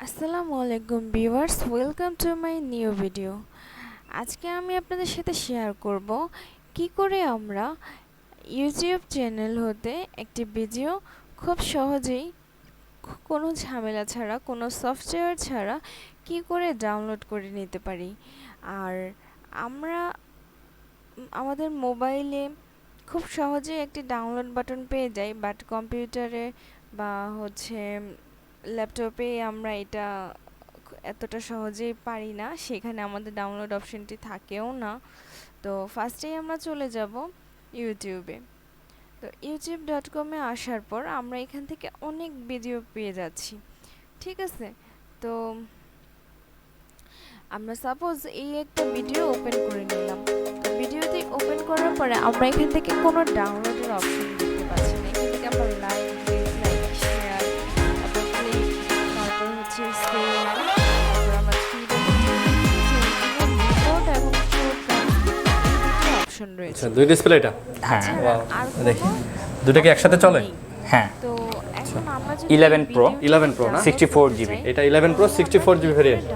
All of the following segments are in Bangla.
আসসালামু আলাইকুম viewers, welcome to my new video. আজকে আমি আপনাদের সাথে শেয়ার করব কি করে আমরা ইউটিউব চ্যানেল হতে একটি ভিডিও খুব সহজেই কোনো ঝামেলা ছাড়া, কোনো সফটওয়্যার ছাড়া কি করে ডাউনলোড করে নিতে পারি। আর আমরা আমাদের মোবাইলে খুব সহজেই একটি ডাউনলোড বাটন পেয়ে যাই, বাট কম্পিউটারে বা ল্যাপটপে আমরা এটা এতটা সহজেই পারি না, সেখানে আমাদের ডাউনলোড অপশনটি থাকেও না। তো ফার্স্টেই আমরা চলে যাব ইউটিউবে। তো youtube.com-এ আসার পর আমরা এখান থেকে অনেক ভিডিও পেয়ে যাচ্ছি, ঠিক আছে। তো আমরা সাপোজ এই একটা ভিডিও ওপেন করে নিলাম। তো ভিডিওটি ওপেন করার পরে আমরা এখান থেকে কোনো ডাউনলোডের অপশন দেখতে পাচ্ছি না। এখান থেকে আমরা লাইক, ডিসলাইক, শেয়ার, তারপর ক্লিক, তারপর সেভ, তারপর আমরা অপশন রয়েছে। আচ্ছা, দুই ডিসপ্লে এটা। হ্যাঁ আর দেখি দুটো কি একসাথে চলে? হ্যাঁ তো এখন আমরা যদি 11 Pro 11 Pro না? 64 GB এটা 11 Pro 64 GB ভেরিয়েন্ট।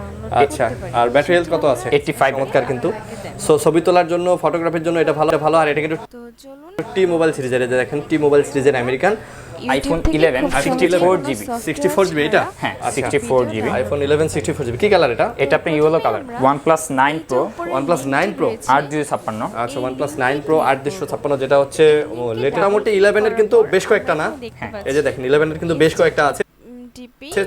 আচ্ছা, আর ব্যাটারি হেলথ কত আছে? 85 চমৎকার কিন্তু। সো ছবি তোলার জন্য, ফটোগ্রাফির জন্য এটা ভালো ভালো। আর এটা কিন্তু তো চলুন টি মোবাইল সিরিজের, এই যে দেখেন টি মোবাইল সিরিজের আমেরিকান iPhone 11 64 GB 64 GB এটা। হ্যাঁ আচ্ছা, 64 GB iPhone 11 64 GB কি কালার এটা? এটা আপনি yellow colour. OnePlus 9 Pro OnePlus 9 Pro 856 আচ্ছা, OnePlus 9 Pro 856 যেটা হচ্ছে লেটেস্ট। মোটামুটি 11 এর কিন্তু বেশ কয়েকটা না, এই যে দেখেন 11 এর কিন্তু বেশ কয়েকটা আছে।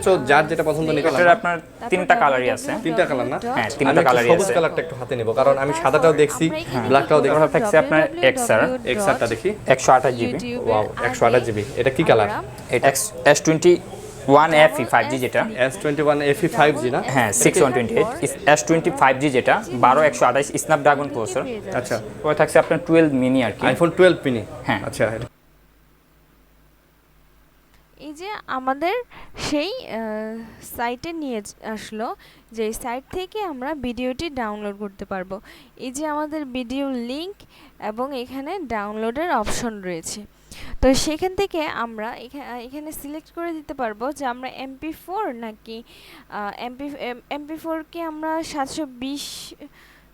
তো যার যেটা পছন্দ নিতে এটার আপনার তিনটা কালারই আছে। তিনটা কালার না? হ্যাঁ, তিনটা কালারই সবুজ আছে। কালারটা একটু হাতে নেব, কারণ আমি সাদাটাও দেখছি, ব্ল্যাকটাও দেখছি। ওটা থাকছে আপনার XR XR-টা দেখি। 128 GB। Wow, 128 GB। এটা কি কালার? এটা S21 FE 5G যেটা। S21 FE 5G না? হ্যাঁ 6128 S25G যেটা 12128 স্ন্যাপড্রাগন প্রসেসর। আচ্ছা, ওটা থাকছে আপনার 12 মিনি আর কি। iPhone 12 mini। হ্যাঁ। আচ্ছা, এই যে আমাদের সেই সাইটে নিয়ে আসলো, যে সাইট থেকে আমরা ভিডিওটি ডাউনলোড করতে পারবো। এই যে আমাদের ভিডিও লিংক এবং এখানে ডাউনলোডের অপশন রয়েছে। তো সেখান থেকে আমরা এখানে সিলেক্ট করে দিতে পারবো যে আমরা MP4 নাকি MP4কে আমরা 720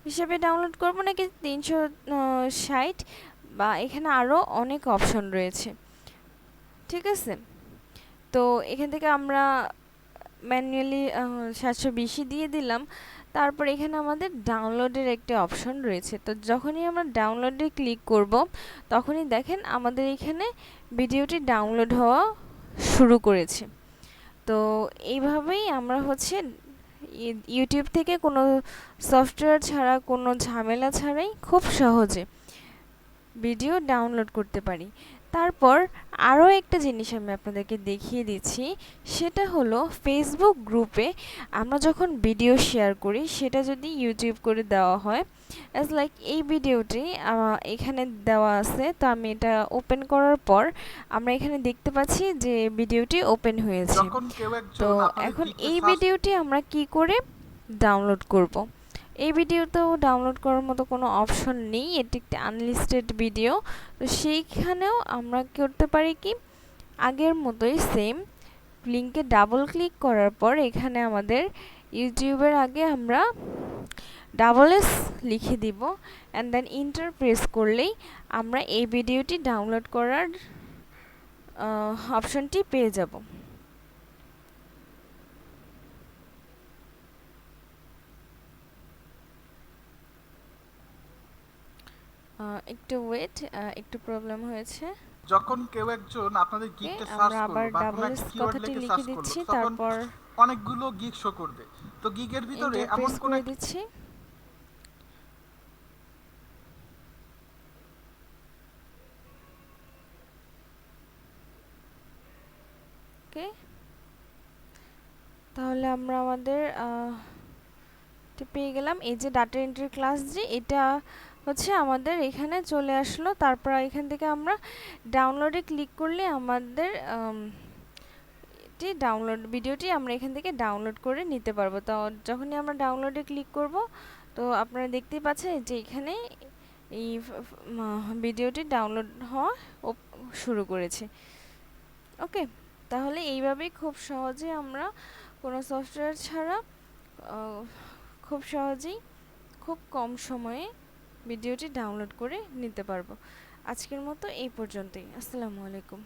হিসেবে ডাউনলোড করব নাকি 360, বা এখানে আরও অনেক অপশন রয়েছে, ঠিক আছে। তো এখান থেকে আমরা ম্যানুয়ালি 720 দিয়ে দিলাম। তারপর এখানে আমাদের ডাউনলোডের একটা অপশন রয়েছে। তো যখনই আমরা ডাউনলোডে ক্লিক করব, তখনই দেখেন আমাদের এখানে ভিডিওটি ডাউনলোড হওয়া শুরু করেছে। তো এইভাবেই আমরা ইউটিউব থেকে কোনো সফটওয়্যার ছাড়া, কোনো ঝামেলা ছাড়াই খুব সহজে ভিডিও ডাউনলোড করতে পারি। তারপর আরও একটা জিনিস আমি আপনাদেরকে দেখিয়ে দিচ্ছি, সেটা হলো ফেসবুক গ্রুপে আমরা যখন ভিডিও শেয়ার করি, সেটা যদি ইউটিউব করে দেওয়া হয়, অ্যাজ লাইক এই ভিডিওটি এখানে দেওয়া আছে। তো আমি এটা ওপেন করার পর আমরা এখানে দেখতে পাচ্ছি যে ভিডিওটি ওপেন হয়েছে। তো এখন এই ভিডিওটি আমরা কি করে ডাউনলোড করব? এই ভিডিওতেও ডাউনলোড করার মতো কোনো অপশন নেই, এটি একটি আনলিস্টেড ভিডিও। তো সেইখানেও আমরা করতে পারি কি, আগের মতোই সেম লিঙ্কে ডাবল ক্লিক করার পর এখানে আমাদের ইউটিউবের আগে আমরা ডাবল S লিখে দিব, অ্যান্ড দেন ইন্টার প্রেস করলেই আমরা এই ভিডিওটি ডাউনলোড করার অপশনটি পেয়ে যাব। একটু ওয়েট, একটু প্রবলেম হয়েছে। যখন কেউ একজন আপনাদের গিগকে সার্চ আমরা আবার করবে বা কোনো ডাবল একটা S কিওয়ার্ড কথাটি লিখে লিখে সার্চ দিচ্ছি, করলো, তখন তারপর অনেকগুলো গিগ শো করবে। তো গিগের ভিতরে এন্টার এমন প্রেস কোন করে দিচ্ছি। ওকে, তাহলে আমরা আমাদের পেয়ে গেলাম। এই যে ডাটা এন্ট্রি ক্লাস, যে এটা আমাদের এখানে চলে আসলো। তারপর এখান থেকে আমরা ডাউনলোডে ক্লিক করলে আমাদের ভিডিওটি আমরা এখান থেকে ডাউনলোড করে নিতে পারবো। তো যখনই আমরা ডাউনলোডে ক্লিক করব, তো আপনারা দেখতেই পাচ্ছেন যে এখানে এই ভিডিওটি ডাউনলোড হওয়া শুরু করেছে। ওকে, তাহলে এইভাবেই খুব সহজে আমরা কোনো সফটওয়্যার ছাড়া খুব সহজেই খুব কম সময়ে ভিডিওটি ডাউনলোড করে নিতে পারবো। আজকের মতো এই পর্যন্তই। আসসালামু আলাইকুম।